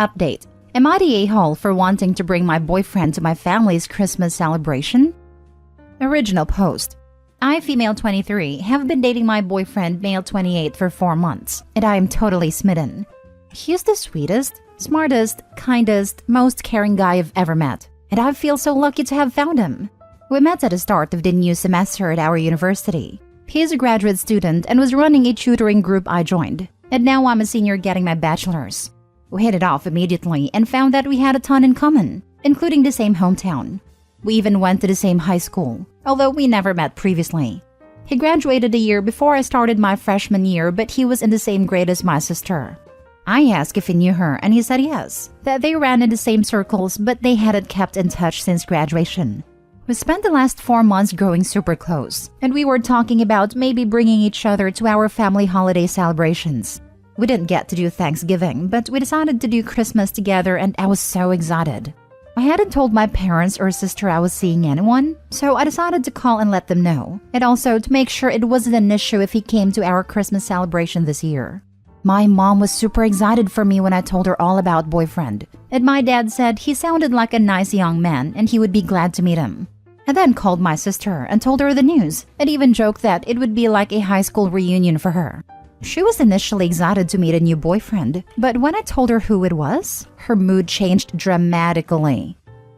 Update. Am I the a-hole for wanting to bring my boyfriend to my family's Christmas celebration? Original post. I, female 23, have been dating my boyfriend, male 28, for 4 months, and I am totally smitten. He's the sweetest, smartest, kindest, most caring guy I've ever met, and I feel so lucky to have found him. We met at the start of the new semester at our university. He is a graduate student and was running a tutoring group I joined, and now I'm a senior getting my bachelor's. We hit it off immediately and found that we had a ton in common, including the same hometown. We even went to the same high school, although we never met previously. He graduated a year before I started my freshman year, but he was in the same grade as my sister. I asked if he knew her, and he said yes, that they ran in the same circles, but they hadn't kept in touch since graduation. We spent the last 4 months growing super close, and we were talking about maybe bringing each other to our family holiday celebrations. We didn't get to do Thanksgiving, but we decided to do Christmas together, and I was so excited. I hadn't told my parents or sister I was seeing anyone, so I decided to call and let them know, and also to make sure it wasn't an issue if he came to our Christmas celebration this year. My mom was super excited for me when I told her all about boyfriend, and my dad said he sounded like a nice young man and he would be glad to meet him. I then called my sister and told her the news, and even joked that it would be like a high school reunion for her. She was initially excited to meet a new boyfriend, but when I told her who it was, her mood changed dramatically.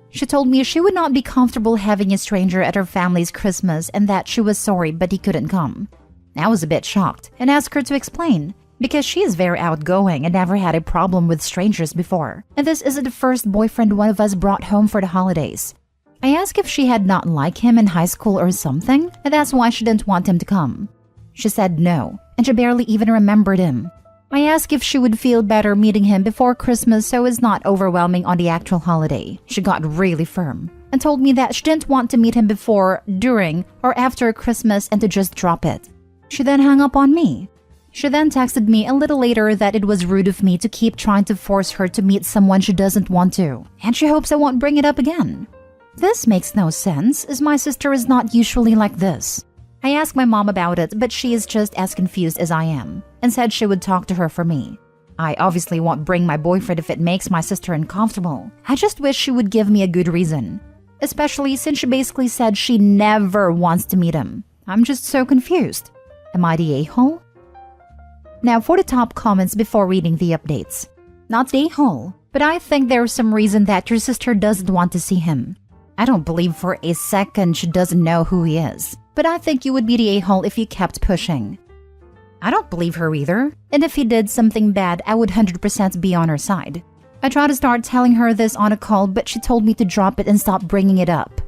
She told me she would not be comfortable having a stranger at her family's Christmas and that she was sorry but he couldn't come. I was a bit shocked and asked her to explain, because she is very outgoing and never had a problem with strangers before, and this isn't the first boyfriend one of us brought home for the holidays. I asked if she had not liked him in high school or something, and that's why she didn't want him to come. She said no, and she barely even remembered him. I asked if she would feel better meeting him before Christmas so it's not overwhelming on the actual holiday. She got really firm and told me that she didn't want to meet him before, during, or after Christmas and to just drop it. She then hung up on me. She then texted me a little later that it was rude of me to keep trying to force her to meet someone she doesn't want to, and she hopes I won't bring it up again. This makes no sense, as my sister is not usually like this. I asked my mom about it, but she is just as confused as I am, and said she would talk to her for me. I obviously won't bring my boyfriend if it makes my sister uncomfortable. I just wish she would give me a good reason, especially since she basically said she never wants to meet him. I'm just so confused. Am I the a-hole? Now for the top comments before reading the updates. Not the a-hole, but I think there's some reason that your sister doesn't want to see him. I don't believe for a second she doesn't know who he is, but I think you would be the a-hole if you kept pushing. I don't believe her either, and if he did something bad, I would 100% be on her side. I tried to start telling her this on a call, but she told me to drop it and stop bringing it up.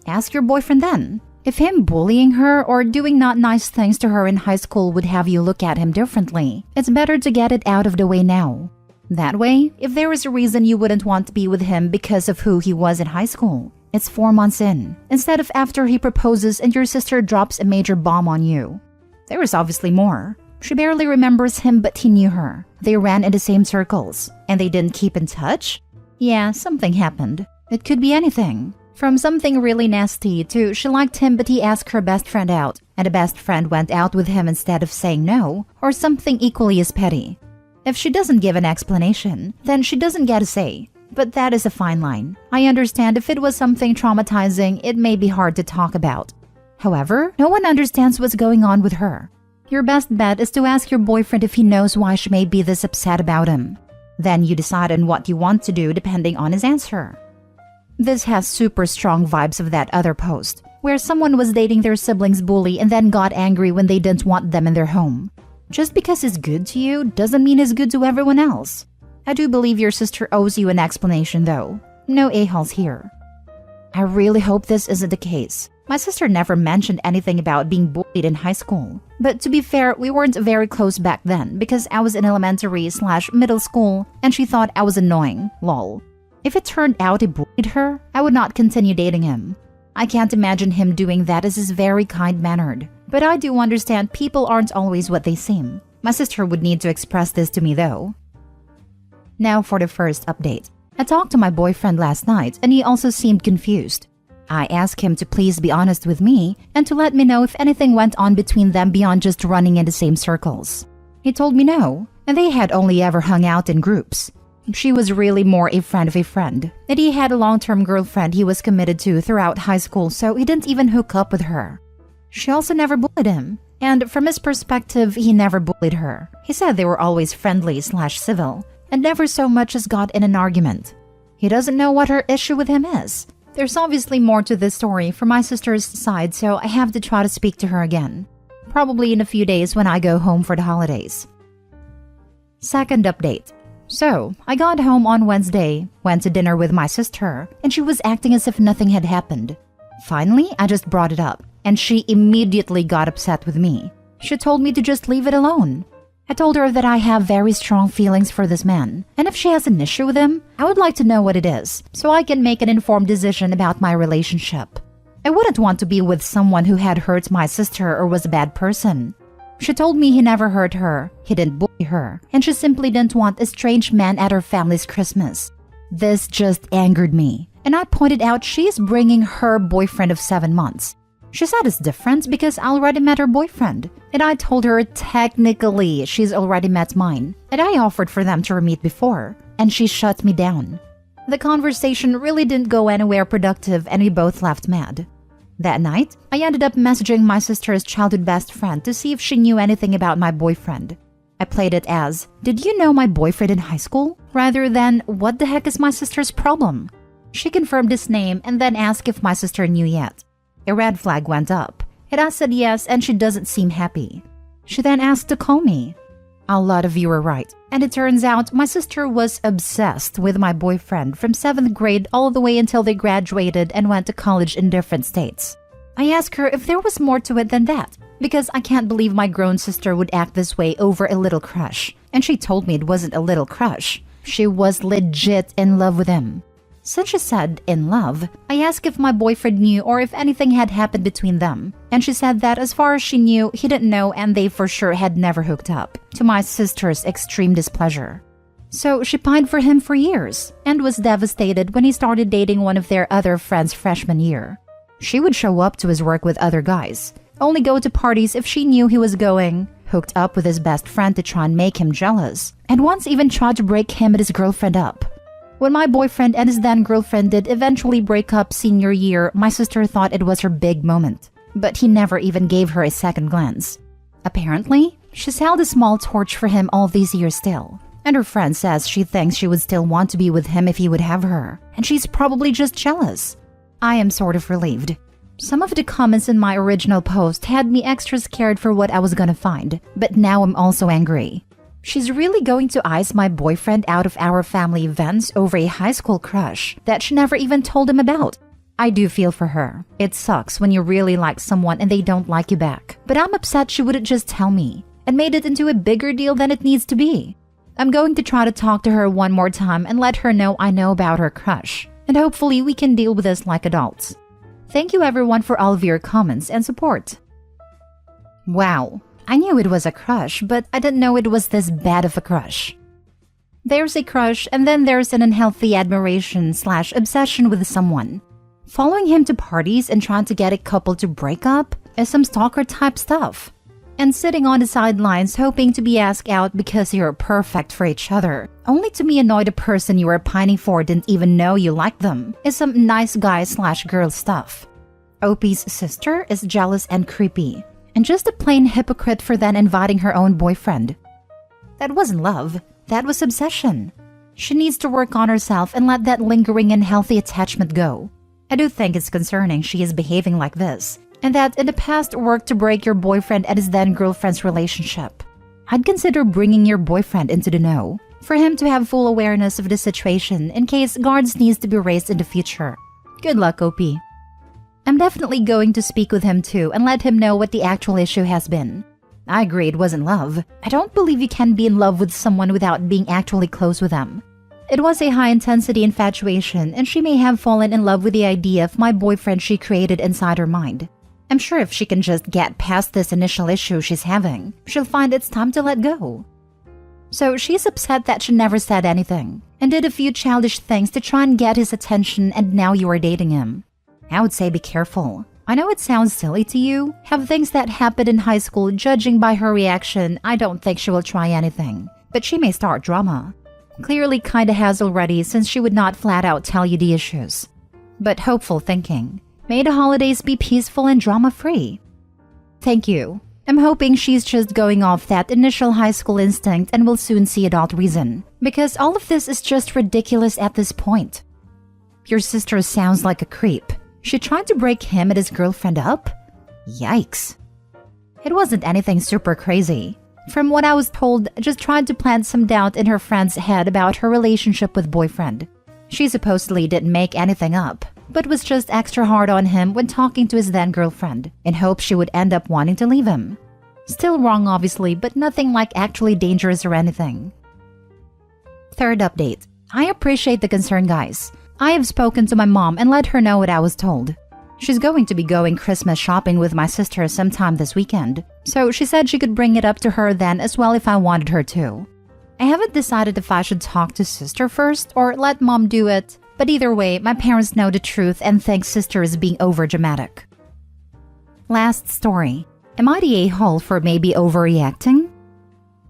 Ask your boyfriend then. If him bullying her or doing not nice things to her in high school would have you look at him differently, it's better to get it out of the way now. That way, if there is a reason you wouldn't want to be with him because of who he was in high school, it's 4 months in, instead of after he proposes and your sister drops a major bomb on you. There is obviously more. She barely remembers him, but he knew her. They ran in the same circles, and they didn't keep in touch? Yeah, something happened. It could be anything. From something really nasty to she liked him but he asked her best friend out, and the best friend went out with him instead of saying no, or something equally as petty. If she doesn't give an explanation, then she doesn't get a say. But that is a fine line. I understand if it was something traumatizing, it may be hard to talk about. However, no one understands what's going on with her. Your best bet is to ask your boyfriend if he knows why she may be this upset about him. Then you decide on what you want to do depending on his answer. This has super strong vibes of that other post, where someone was dating their sibling's bully and then got angry when they didn't want them in their home. Just because he's good to you doesn't mean he's good to everyone else. I do believe your sister owes you an explanation though. No a-holes here. I really hope this isn't the case. My sister never mentioned anything about being bullied in high school. But to be fair, we weren't very close back then because I was in elementary/middle school and she thought I was annoying, lol. If it turned out he bullied her, I would not continue dating him. I can't imagine him doing that as he's very kind-mannered. But I do understand people aren't always what they seem. My sister would need to express this to me though. Now for the first update. I talked to my boyfriend last night and he also seemed confused. I asked him to please be honest with me and to let me know if anything went on between them beyond just running in the same circles. He told me no, and they had only ever hung out in groups. She was really more a friend of a friend, and he had a long-term girlfriend he was committed to throughout high school, so he didn't even hook up with her. She also never bullied him, and from his perspective, he never bullied her. He said they were always friendly/civil, and never so much as got in an argument. He doesn't know what her issue with him is. There's obviously more to this story from my sister's side, so I have to try to speak to her again. Probably in a few days when I go home for the holidays. Second update. So, I got home on Wednesday, went to dinner with my sister, and she was acting as if nothing had happened. Finally, I just brought it up, and she immediately got upset with me. She told me to just leave it alone. I told her that I have very strong feelings for this man, and if she has an issue with him, I would like to know what it is, so I can make an informed decision about my relationship. I wouldn't want to be with someone who had hurt my sister or was a bad person. She told me he never hurt her, he didn't bully her, and she simply didn't want a strange man at her family's Christmas. This just angered me, and I pointed out she's bringing her boyfriend of 7 months. She said it's different because I already met her boyfriend, and I told her technically she's already met mine, and I offered for them to meet before, and she shut me down. The conversation really didn't go anywhere productive, and we both left mad. That night, I ended up messaging my sister's childhood best friend to see if she knew anything about my boyfriend. I played it as, "Did you know my boyfriend in high school?" rather than, "What the heck is my sister's problem?" She confirmed his name and then asked if my sister knew yet. A red flag went up, and I said yes, and she doesn't seem happy. She then asked to call me. A lot of you were right, and it turns out my sister was obsessed with my boyfriend from 7th grade all the way until they graduated and went to college in different states. I asked her if there was more to it than that, because I can't believe my grown sister would act this way over a little crush, and she told me it wasn't a little crush. She was legit in love with him. Since she said in love, I asked if my boyfriend knew or if anything had happened between them, and she said that as far as she knew, he didn't know and they for sure had never hooked up, to my sister's extreme displeasure. So she pined for him for years, and was devastated when he started dating one of their other friends freshman year. She would show up to his work with other guys, only go to parties if she knew he was going, hooked up with his best friend to try and make him jealous, and once even tried to break him and his girlfriend up. When my boyfriend and his then-girlfriend did eventually break up senior year, my sister thought it was her big moment, but he never even gave her a second glance. Apparently, she's held a small torch for him all these years still, and her friend says she thinks she would still want to be with him if he would have her, and she's probably just jealous. I am sort of relieved. Some of the comments in my original post had me extra scared for what I was gonna find, but now I'm also angry. She's really going to ice my boyfriend out of our family events over a high school crush that she never even told him about. I do feel for her. It sucks when you really like someone and they don't like you back. But I'm upset she wouldn't just tell me and made it into a bigger deal than it needs to be. I'm going to try to talk to her one more time and let her know I know about her crush. And hopefully we can deal with this like adults. Thank you everyone for all of your comments and support. Wow. I knew it was a crush, but I didn't know it was this bad of a crush. There's a crush, and then there's an unhealthy admiration/obsession with someone. Following him to parties and trying to get a couple to break up is some stalker-type stuff. And sitting on the sidelines hoping to be asked out because you're perfect for each other, only to be annoyed a person you were pining for didn't even know you liked them, is some nice guy/girl stuff. OP's sister is jealous and creepy, and just a plain hypocrite for then inviting her own boyfriend. That wasn't love, that was obsession. She needs to work on herself and let that lingering and healthy attachment go. I do think it's concerning she is behaving like this, and that in the past worked to break your boyfriend and his then-girlfriend's relationship. I'd consider bringing your boyfriend into the know, for him to have full awareness of the situation in case guards needs to be raised in the future. Good luck, OP. I'm definitely going to speak with him too and let him know what the actual issue has been. I agree it wasn't love. I don't believe you can be in love with someone without being actually close with them. It was a high-intensity infatuation, and she may have fallen in love with the idea of my boyfriend she created inside her mind. I'm sure if she can just get past this initial issue she's having, she'll find it's time to let go. So she's upset that she never said anything, and did a few childish things to try and get his attention, and now you are dating him. I would say be careful. I know it sounds silly to you, have things that happened in high school. Judging by her reaction, I don't think she will try anything, but she may start drama. Clearly kinda has already, since she would not flat out tell you the issues. But hopeful thinking. May the holidays be peaceful and drama-free. Thank you. I'm hoping she's just going off that initial high school instinct and will soon see adult reason. Because all of this is just ridiculous at this point. Your sister sounds like a creep. She tried to break him and his girlfriend up? Yikes. It wasn't anything super crazy. From what I was told, just tried to plant some doubt in her friend's head about her relationship with boyfriend. She supposedly didn't make anything up, but was just extra hard on him when talking to his then-girlfriend, in hopes she would end up wanting to leave him. Still wrong obviously, but nothing like actually dangerous or anything. Third update. I appreciate the concern, guys. I have spoken to my mom and let her know what I was told. She's going to be going Christmas shopping with my sister sometime this weekend, so she said she could bring it up to her then as well if I wanted her to. I haven't decided if I should talk to sister first or let mom do it, but either way, my parents know the truth and think sister is being overdramatic. Last story. Am I the a-hole for maybe overreacting?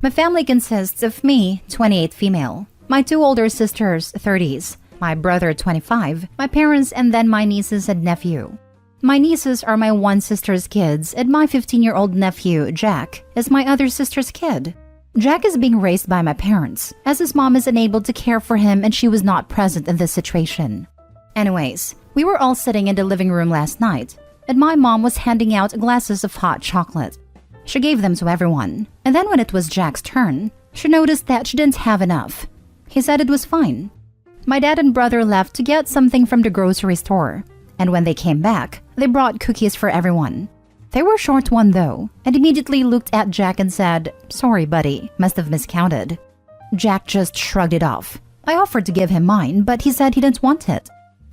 My family consists of me, 28 female, my 2 older sisters, 30s, my brother, 25, my parents, and then my nieces and nephew. My nieces are my one sister's kids, and my 15-year-old nephew, Jack, is my other sister's kid. Jack is being raised by my parents, as his mom is unable to care for him and she was not present in this situation. Anyways, we were all sitting in the living room last night, and my mom was handing out glasses of hot chocolate. She gave them to everyone, and then when it was Jack's turn, she noticed that she didn't have enough. He said it was fine. My dad and brother left to get something from the grocery store, and when they came back, they brought cookies for everyone. They were short one though, and immediately looked at Jack and said, "Sorry buddy, must have miscounted." Jack just shrugged it off. I offered to give him mine, but he said he didn't want it.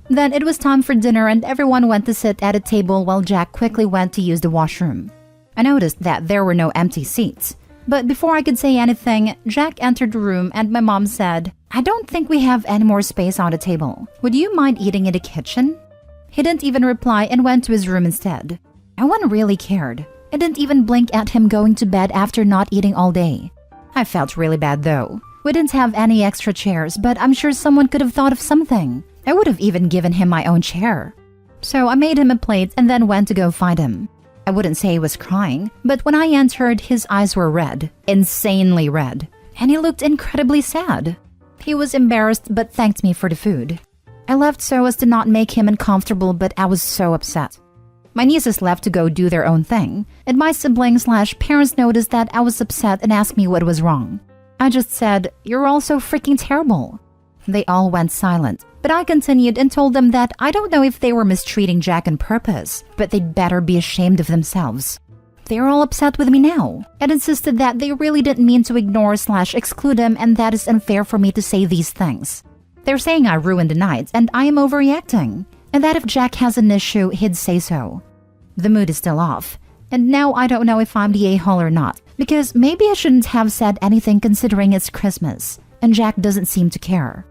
Then it was time for dinner and everyone went to sit at a table while Jack quickly went to use the washroom. I noticed that there were no empty seats. But before I could say anything, Jack entered the room and my mom said, "I don't think we have any more space on the table. Would you mind eating in the kitchen?" He didn't even reply and went to his room instead. No one really cared. I didn't even blink at him going to bed after not eating all day. I felt really bad though. We didn't have any extra chairs, but I'm sure someone could have thought of something. I would have even given him my own chair. So I made him a plate and then went to go find him. I wouldn't say he was crying, but when I entered, his eyes were red, insanely red, and he looked incredibly sad. He was embarrassed but thanked me for the food. I left so as to not make him uncomfortable, but I was so upset. My nieces left to go do their own thing, and my siblings/parents noticed that I was upset and asked me what was wrong. I just said, "You're all so freaking terrible." They all went silent, but I continued and told them that I don't know if they were mistreating Jack on purpose, but they'd better be ashamed of themselves. They are all upset with me now, and insisted that they really didn't mean to ignore/exclude him and that is unfair for me to say these things. They're saying I ruined the night and I am overreacting, and that if Jack has an issue, he'd say so. The mood is still off, and now I don't know if I'm the a-hole or not, because maybe I shouldn't have said anything considering it's Christmas, and Jack doesn't seem to care.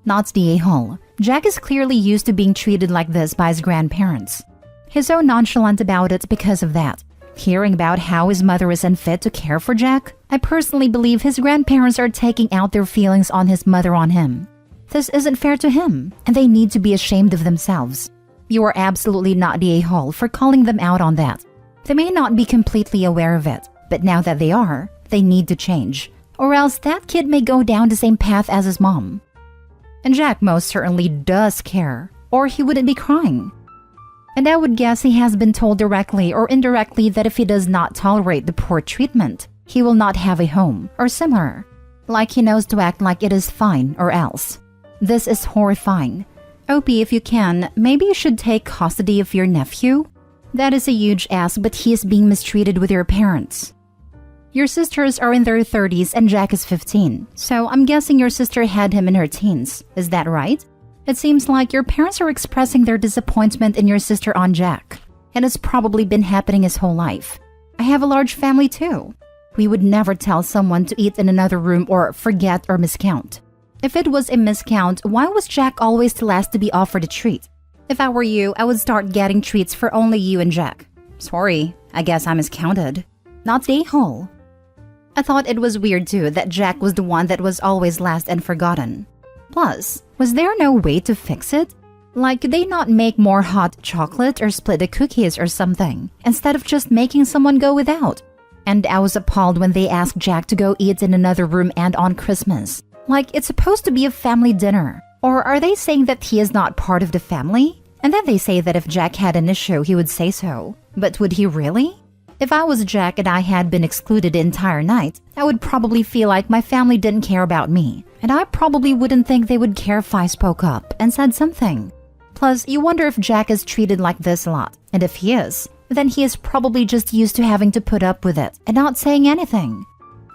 Not the a-hole. Jack is clearly used to being treated like this by his grandparents. He's so nonchalant about it because of that. Hearing about how his mother is unfit to care for Jack, I personally believe his grandparents are taking out their feelings on his mother on him. This isn't fair to him, and they need to be ashamed of themselves. You are absolutely not the a-hole for calling them out on that. They may not be completely aware of it, but now that they are, they need to change, or else that kid may go down the same path as his mom. And Jack most certainly does care, or he wouldn't be crying. And I would guess he has been told directly or indirectly that if he does not tolerate the poor treatment, he will not have a home, or similar. Like he knows to act like it is fine or else. This is horrifying. Opie, if you can, maybe you should take custody of your nephew? That is a huge ask, but he is being mistreated with your parents. Your sisters are in their 30s and Jack is 15, so I'm guessing your sister had him in her teens. Is that right? It seems like your parents are expressing their disappointment in your sister on Jack, and it's probably been happening his whole life. I have a large family too. We would never tell someone to eat in another room or forget or miscount. If it was a miscount, why was Jack always the last to be offered a treat? If I were you, I would start getting treats for only you and Jack. Sorry, I guess I miscounted. Not the a-hole. I thought it was weird too that Jack was the one that was always last and forgotten. Plus, was there no way to fix it? Like, could they not make more hot chocolate or split the cookies or something, instead of just making someone go without? And I was appalled when they asked Jack to go eat in another room and on Christmas. Like, it's supposed to be a family dinner. Or are they saying that he is not part of the family? And then they say that if Jack had an issue, he would say so. But would he really? If I was Jack and I had been excluded the entire night, I would probably feel like my family didn't care about me. And I probably wouldn't think they would care if I spoke up and said something. Plus, you wonder if Jack is treated like this a lot. And if he is, then he is probably just used to having to put up with it and not saying anything.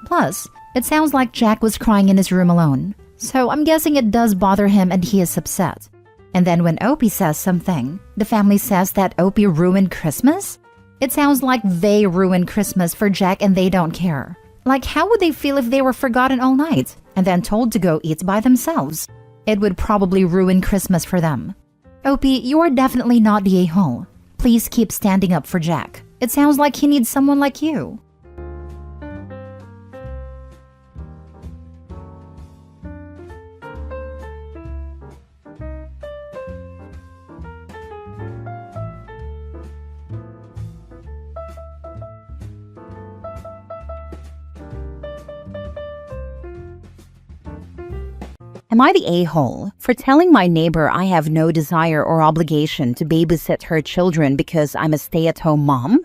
Plus, it sounds like Jack was crying in his room alone. So I'm guessing it does bother him and he is upset. And then when Opie says something, the family says that Opie ruined Christmas? It sounds like they ruined Christmas for Jack and they don't care. Like, how would they feel if they were forgotten all night and then told to go eat by themselves? It would probably ruin Christmas for them. Opie, you are definitely not the a-hole. Please keep standing up for Jack. It sounds like he needs someone like you. Am I the a-hole for telling my neighbor I have no desire or obligation to babysit her children because I'm a stay-at-home mom?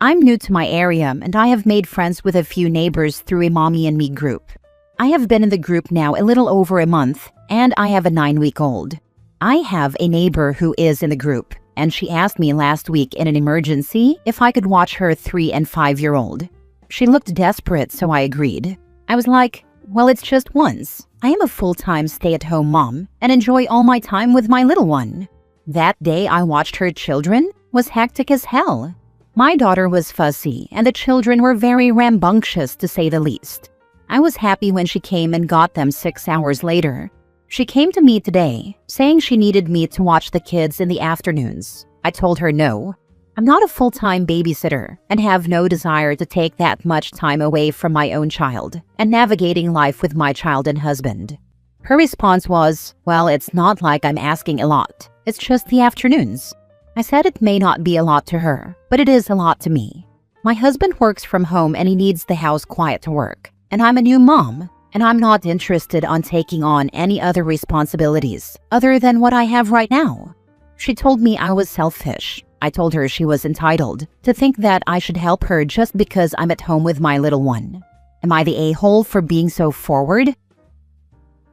I'm new to my area and I have made friends with a few neighbors through a Mommy and Me group. I have been in the group now a little over a month and I have a 9-week-old. I have a neighbor who is in the group and she asked me last week in an emergency if I could watch her 3- and 5-year-old. She looked desperate, so I agreed. I was like, well, it's just once. I am a full-time stay-at-home mom and enjoy all my time with my little one. That day I watched her children was hectic as hell. My daughter was fussy and the children were very rambunctious, to say the least. I was happy when she came and got them 6 hours later. She came to me today, saying she needed me to watch the kids in the afternoons. I told her no. I'm not a full-time babysitter and have no desire to take that much time away from my own child and navigating life with my child and husband. Her response was, well, it's not like I'm asking a lot. It's just the afternoons. I said it may not be a lot to her, but it is a lot to me. My husband works from home and he needs the house quiet to work. And I'm a new mom, and I'm not interested on taking on any other responsibilities other than what I have right now. She told me I was selfish. I told her she was entitled to think that I should help her just because I'm at home with my little one. Am I the a-hole for being so forward?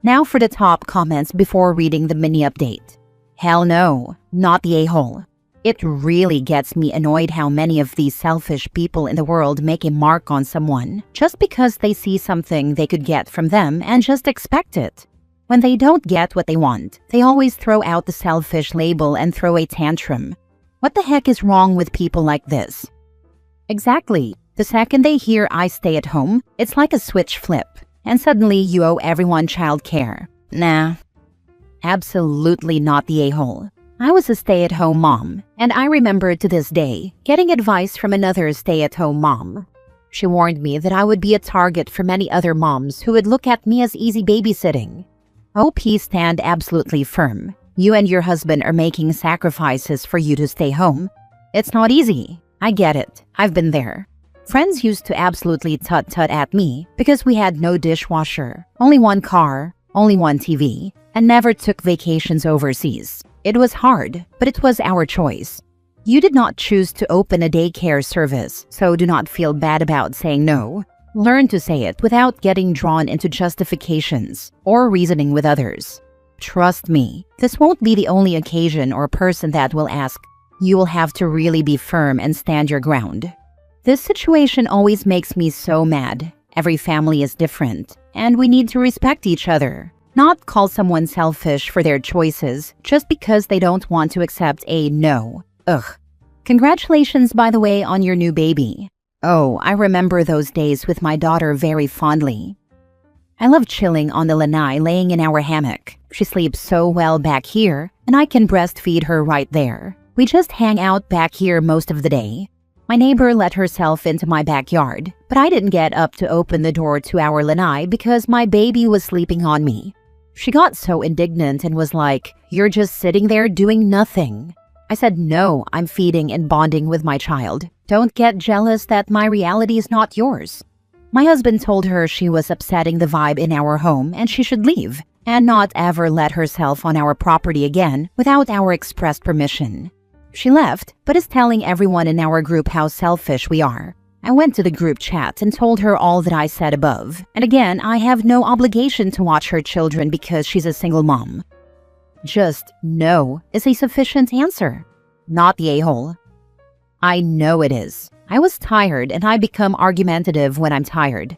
Now for the top comments before reading the mini update. Hell no, not the a-hole. It really gets me annoyed how many of these selfish people in the world make a mark on someone just because they see something they could get from them and just expect it. When they don't get what they want, they always throw out the selfish label and throw a tantrum. What the heck is wrong with people like this? Exactly. The second they hear I stay at home, it's like a switch flip, and suddenly you owe everyone childcare. Nah. Absolutely not the a-hole. I was a stay-at-home mom, and I remember to this day getting advice from another stay-at-home mom. She warned me that I would be a target for many other moms who would look at me as easy babysitting. OP, stand absolutely firm. You and your husband are making sacrifices for you to stay home. It's not easy. I get it. I've been there. Friends used to absolutely tut-tut at me because we had no dishwasher, only one car, only one TV, and never took vacations overseas. It was hard, but it was our choice. You did not choose to open a daycare service, so do not feel bad about saying no. Learn to say it without getting drawn into justifications or reasoning with others. Trust me, this won't be the only occasion or person that will ask. You will have to really be firm and stand your ground. This situation always makes me so mad. Every family is different, and we need to respect each other. Not call someone selfish for their choices just because they don't want to accept a no. Ugh. Congratulations, by the way, on your new baby. Oh, I remember those days with my daughter very fondly. I love chilling on the lanai laying in our hammock. She sleeps so well back here, and I can breastfeed her right there. We just hang out back here most of the day. My neighbor let herself into my backyard, But I didn't get up to open the door to our lanai because my baby was sleeping on me. She got so indignant and was like, "You're just sitting there doing nothing." I said, "No, I'm feeding and bonding with my child. Don't get jealous that my reality is not yours." My husband told her she was upsetting the vibe in our home and she should leave and not ever let herself on our property again without our express permission. She left, but is telling everyone in our group how selfish we are. I went to the group chat and told her all that I said above. And again, I have no obligation to watch her children because she's a single mom. Just no is a sufficient answer. Not the a-hole. I know it is. I was tired and I become argumentative when I'm tired.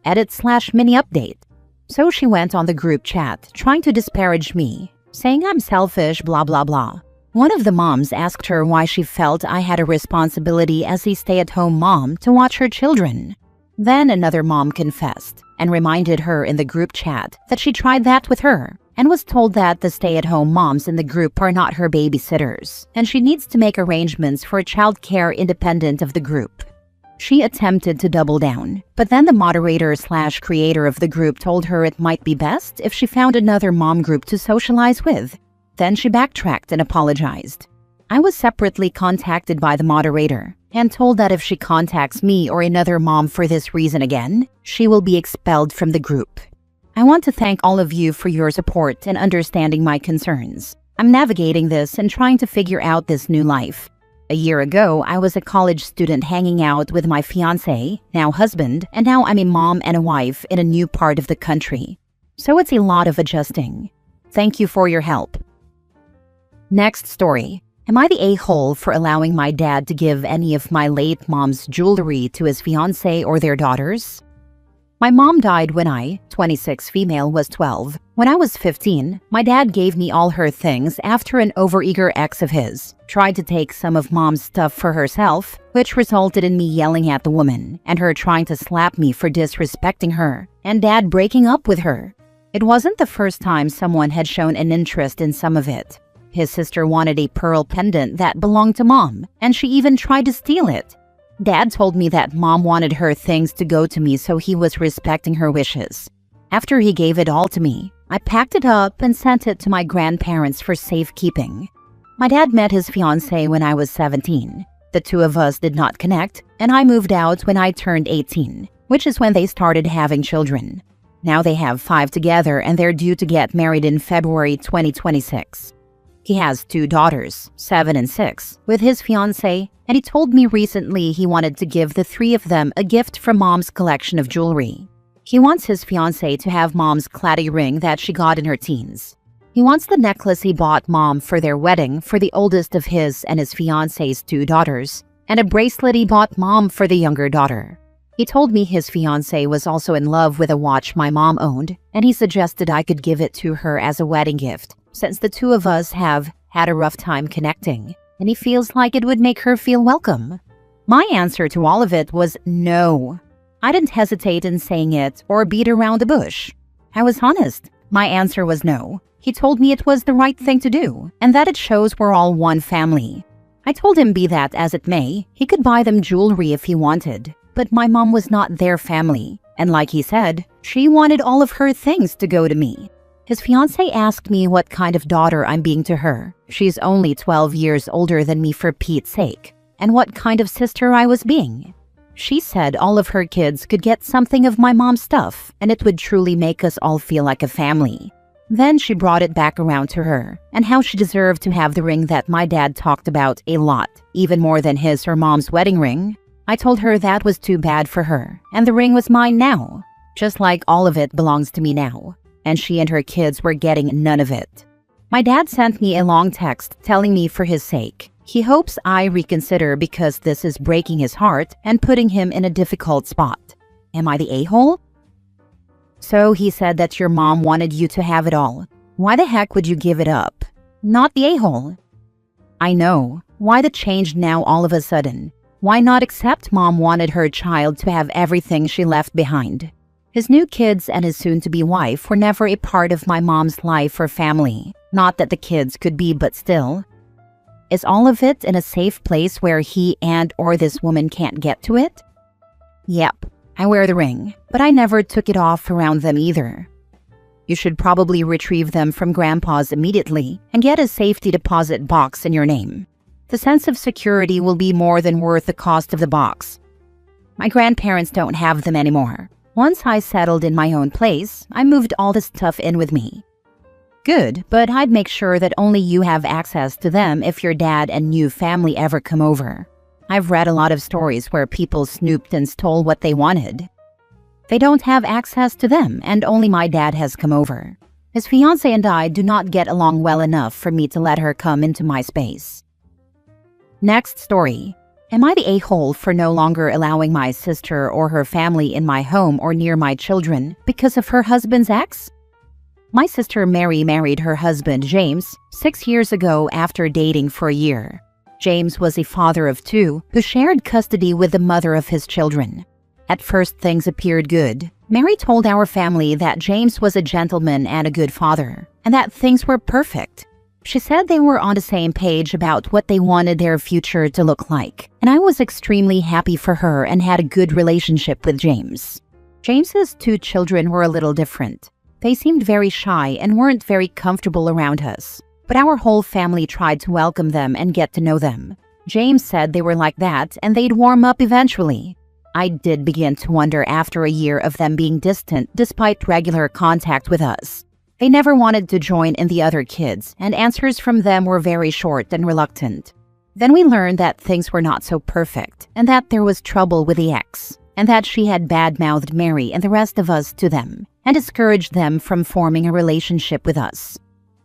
Edit/mini update. So she went on the group chat trying to disparage me, saying I'm selfish, blah blah blah. One of the moms asked her why she felt I had a responsibility as a stay-at-home mom to watch her children. Then another mom confessed and reminded her in the group chat that she tried that with her and was told that the stay-at-home moms in the group are not her babysitters and she needs to make arrangements for childcare independent of the group. She attempted to double down, but then the moderator/creator of the group told her it might be best if she found another mom group to socialize with. Then she backtracked and apologized. I was separately contacted by the moderator and told that if she contacts me or another mom for this reason again, she will be expelled from the group. I want to thank all of you for your support and understanding my concerns. I'm navigating this and trying to figure out this new life. A year ago, I was a college student hanging out with my fiancé, now husband, and now I'm a mom and a wife in a new part of the country. So it's a lot of adjusting. Thank you for your help. Next story. Am I the a-hole for allowing my dad to give any of my late mom's jewelry to his fiancé or their daughters? My mom died when I, 26 female, was 12. When I was 15, my dad gave me all her things after an overeager ex of his tried to take some of mom's stuff for herself, which resulted in me yelling at the woman and her trying to slap me for disrespecting her and dad breaking up with her. It wasn't the first time someone had shown an interest in some of it. His sister wanted a pearl pendant that belonged to mom, and she even tried to steal it. Dad told me that mom wanted her things to go to me, so he was respecting her wishes. After he gave it all to me, I packed it up and sent it to my grandparents for safekeeping. My dad met his fiancée when I was 17. The two of us did not connect, and I moved out when I turned 18, which is when they started having children. Now they have 5 together and they're due to get married in February 2026. He has 2 daughters, 7 and 6, with his fiancée, and he told me recently he wanted to give the 3 of them a gift from mom's collection of jewelry. He wants his fiancée to have mom's claddie ring that she got in her teens. He wants the necklace he bought mom for their wedding for the oldest of his and his fiancée's 2 daughters, and a bracelet he bought mom for the younger daughter. He told me his fiancée was also in love with a watch my mom owned, and he suggested I could give it to her as a wedding gift, since the 2 of us have had a rough time connecting, and he feels like it would make her feel welcome. My answer to all of it was no. I didn't hesitate in saying it or beat around the bush. I was honest. My answer was no. He told me it was the right thing to do, and that it shows we're all one family. I told him be that as it may, he could buy them jewelry if he wanted, but my mom was not their family, and like he said, she wanted all of her things to go to me. His fiancée asked me what kind of daughter I'm being to her. She's only 12 years older than me for Pete's sake. And what kind of sister I was being. She said all of her kids could get something of my mom's stuff, and it would truly make us all feel like a family. Then she brought it back around to her, and how she deserved to have the ring that my dad talked about a lot, even more than his or mom's wedding ring. I told her that was too bad for her, and the ring was mine now. Just like all of it belongs to me now. And she and her kids were getting none of it. My dad sent me a long text telling me for his sake, he hopes I reconsider because this is breaking his heart and putting him in a difficult spot. Am I the a-hole? So he said that your mom wanted you to have it all. Why the heck would you give it up? Not the a-hole. I know. Why the change now all of a sudden? Why not accept mom wanted her child to have everything she left behind? His new kids and his soon-to-be wife were never a part of my mom's life or family. Not that the kids could be, but still. Is all of it in a safe place where he and or this woman can't get to it? Yep, I wear the ring, but I never took it off around them either. You should probably retrieve them from Grandpa's immediately and get a safety deposit box in your name. The sense of security will be more than worth the cost of the box. My grandparents don't have them anymore. Once I settled in my own place, I moved all the stuff in with me. Good, but I'd make sure that only you have access to them if your dad and new family ever come over. I've read a lot of stories where people snooped and stole what they wanted. They don't have access to them, and only my dad has come over. His fiancée and I do not get along well enough for me to let her come into my space. Next story. Am I the a-hole for no longer allowing my sister or her family in my home or near my children because of her husband's ex? My sister Mary married her husband James 6 years ago after dating for a year. James was a father of 2 who shared custody with the mother of his children. At first, things appeared good. Mary told our family that James was a gentleman and a good father, and that things were perfect. She said they were on the same page about what they wanted their future to look like, and I was extremely happy for her and had a good relationship with James. James's 2 children were a little different. They seemed very shy and weren't very comfortable around us, but our whole family tried to welcome them and get to know them. James said they were like that and they'd warm up eventually. I did begin to wonder after a year of them being distant despite regular contact with us. They never wanted to join in the other kids, and answers from them were very short and reluctant. Then we learned that things were not so perfect, and that there was trouble with the ex, and that she had bad-mouthed Mary and the rest of us to them, and discouraged them from forming a relationship with us.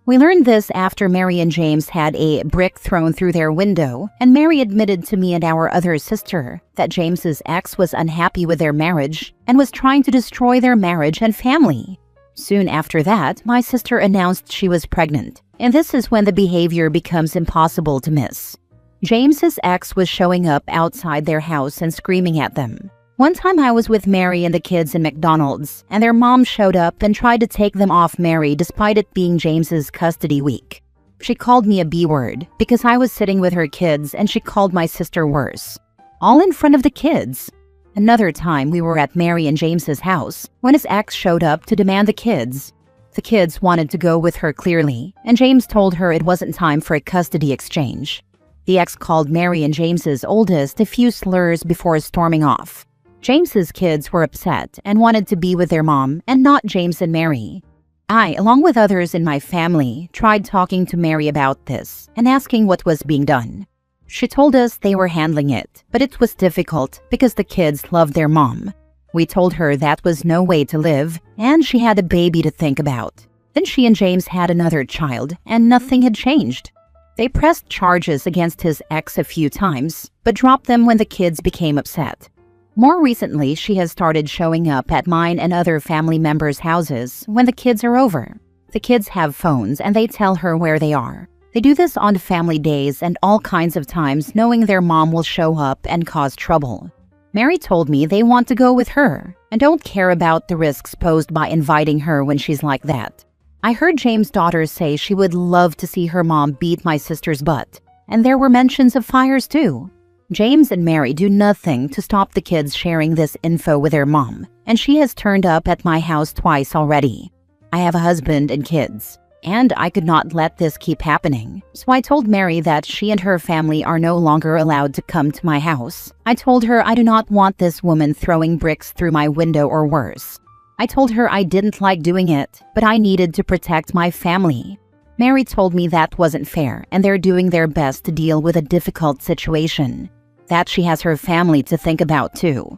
We learned this after Mary and James had a brick thrown through their window, and Mary admitted to me and our other sister that James's ex was unhappy with their marriage and was trying to destroy their marriage and family. Soon after that, my sister announced she was pregnant, and this is when the behavior becomes impossible to miss. James's ex was showing up outside their house and screaming at them. One time I was with Mary and the kids in McDonald's, and their mom showed up and tried to take them off Mary despite it being James's custody week. She called me a B-word because I was sitting with her kids, and she called my sister worse. All in front of the kids. Another time we were at Mary and James's house when his ex showed up to demand the kids. The kids wanted to go with her clearly, and James told her it wasn't time for a custody exchange. The ex called Mary and James's oldest a few slurs before storming off. James's kids were upset and wanted to be with their mom and not James and Mary. I, along with others in my family, tried talking to Mary about this and asking what was being done. She told us they were handling it, but it was difficult because the kids loved their mom. We told her that was no way to live, and she had a baby to think about. Then she and James had another child, and nothing had changed. They pressed charges against his ex a few times, but dropped them when the kids became upset. More recently, she has started showing up at mine and other family members' houses when the kids are over. The kids have phones and they tell her where they are. They do this on family days and all kinds of times knowing their mom will show up and cause trouble. Mary told me they want to go with her and don't care about the risks posed by inviting her when she's like that. I heard James' daughter say she would love to see her mom beat my sister's butt, and there were mentions of fires too. James and Mary do nothing to stop the kids sharing this info with their mom, and she has turned up at my house twice already. I have a husband and kids, and I could not let this keep happening, so I told Mary that she and her family are no longer allowed to come to my house. I told her I do not want this woman throwing bricks through my window or worse. I told her I didn't like doing it, but I needed to protect my family. Mary told me that wasn't fair, and they're doing their best to deal with a difficult situation. That she has her family to think about too.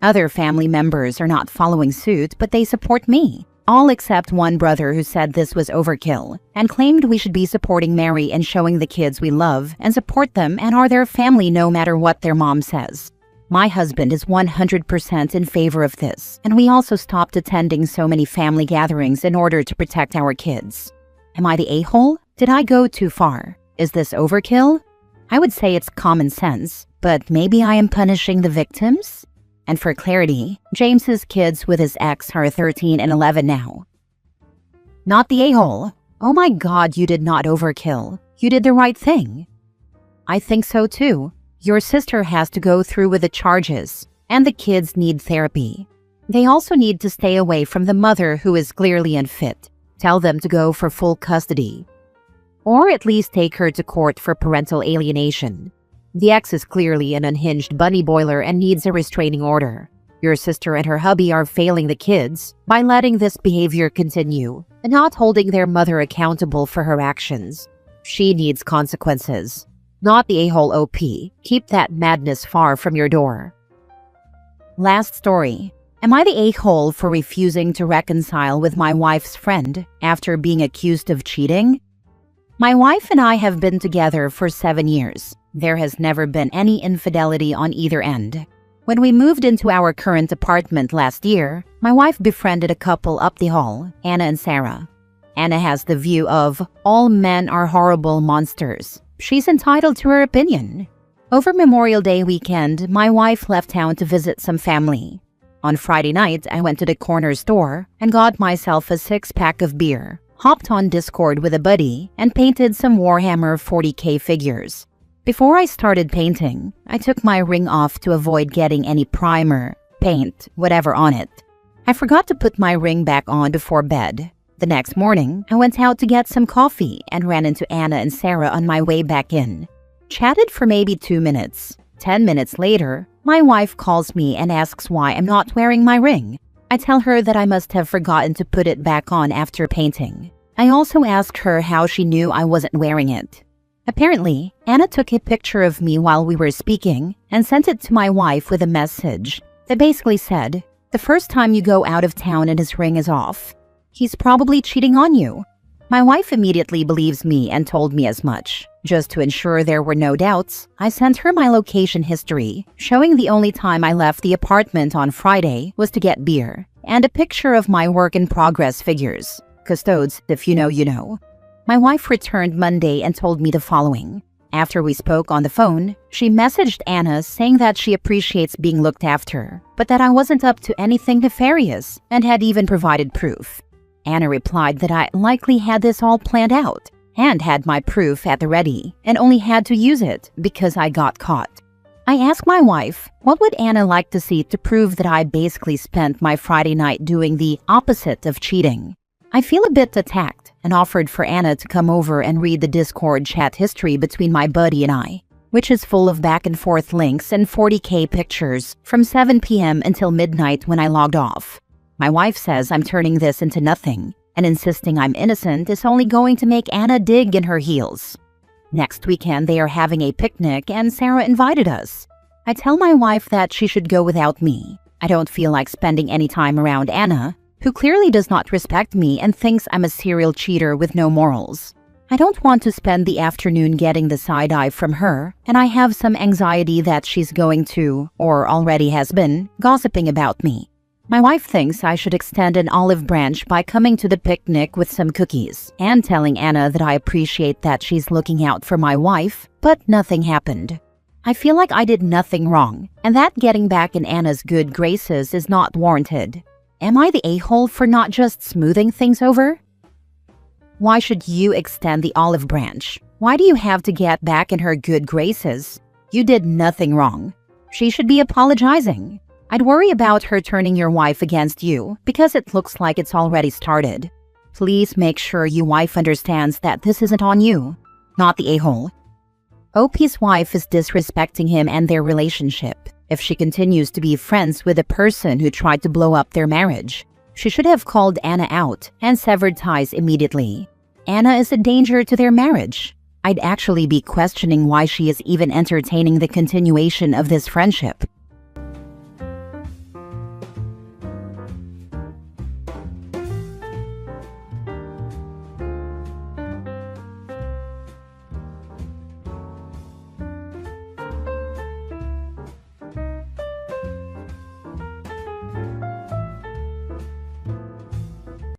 Other family members are not following suit, but they support me. All except one brother who said this was overkill and claimed we should be supporting Mary and showing the kids we love and support them and are their family no matter what their mom says. My husband is 100% in favor of this, and we also stopped attending so many family gatherings in order to protect our kids. Am I the a-hole? Did I go too far? Is this overkill? I would say it's common sense, but maybe I am punishing the victims? And for clarity, James's kids with his ex are 13 and 11 now. Not the a-hole. Oh my God, you did not overkill. You did the right thing. I think so too. Your sister has to go through with the charges, and the kids need therapy. They also need to stay away from the mother who is clearly unfit. Tell them to go for full custody. Or at least take her to court for parental alienation. The ex is clearly an unhinged bunny boiler and needs a restraining order. Your sister and her hubby are failing the kids by letting this behavior continue and not holding their mother accountable for her actions. She needs consequences, not the a-hole OP. Keep that madness far from your door. Last story. Am I the a-hole for refusing to reconcile with my wife's friend after being accused of cheating? My wife and I have been together for 7 years. There has never been any infidelity on either end. When we moved into our current apartment last year, my wife befriended a couple up the hall, Anna and Sarah. Anna has the view of, all men are horrible monsters. She's entitled to her opinion. Over Memorial Day weekend, my wife left town to visit some family. On Friday night, I went to the corner store and got myself a 6-pack of beer, hopped on Discord with a buddy, and painted some Warhammer 40K figures. Before I started painting, I took my ring off to avoid getting any primer, paint, whatever on it. I forgot to put my ring back on before bed. The next morning, I went out to get some coffee and ran into Anna and Sarah on my way back in. Chatted for maybe 2 minutes. 10 minutes later, my wife calls me and asks why I'm not wearing my ring. I tell her that I must have forgotten to put it back on after painting. I also ask her how she knew I wasn't wearing it. Apparently, Anna took a picture of me while we were speaking and sent it to my wife with a message that basically said, "The first time you go out of town and his ring is off, he's probably cheating on you." My wife immediately believes me and told me as much. Just to ensure there were no doubts, I sent her my location history, showing the only time I left the apartment on Friday was to get beer, and a picture of my work-in-progress figures. Custodes, if you know, you know. My wife returned Monday and told me the following. After we spoke on the phone, she messaged Anna saying that she appreciates being looked after, but that I wasn't up to anything nefarious and had even provided proof. Anna replied that I likely had this all planned out and had my proof at the ready and only had to use it because I got caught. I asked my wife, what would Anna like to see to prove that I basically spent my Friday night doing the opposite of cheating? I feel a bit attacked and offered for Anna to come over and read the Discord chat history between my buddy and I, which is full of back and forth links and 40K pictures from 7 p.m. until midnight when I logged off. My wife says I'm turning this into nothing, and insisting I'm innocent is only going to make Anna dig in her heels. Next weekend they are having a picnic and Sarah invited us. I tell my wife that she should go without me. I don't feel like spending any time around Anna, who clearly does not respect me and thinks I'm a serial cheater with no morals. I don't want to spend the afternoon getting the side-eye from her, and I have some anxiety that she's going to, or already has been, gossiping about me. My wife thinks I should extend an olive branch by coming to the picnic with some cookies and telling Anna that I appreciate that she's looking out for my wife, but nothing happened. I feel like I did nothing wrong, and that getting back in Anna's good graces is not warranted. Am I the a-hole for not just smoothing things over? Why should you extend the olive branch? Why do you have to get back in her good graces? You did nothing wrong. She should be apologizing. I'd worry about her turning your wife against you because it looks like it's already started. Please make sure your wife understands that this isn't on you, not the a-hole. OP's wife is disrespecting him and their relationship. If she continues to be friends with the person who tried to blow up their marriage, she should have called Anna out and severed ties immediately. Anna is a danger to their marriage. I'd actually be questioning why she is even entertaining the continuation of this friendship.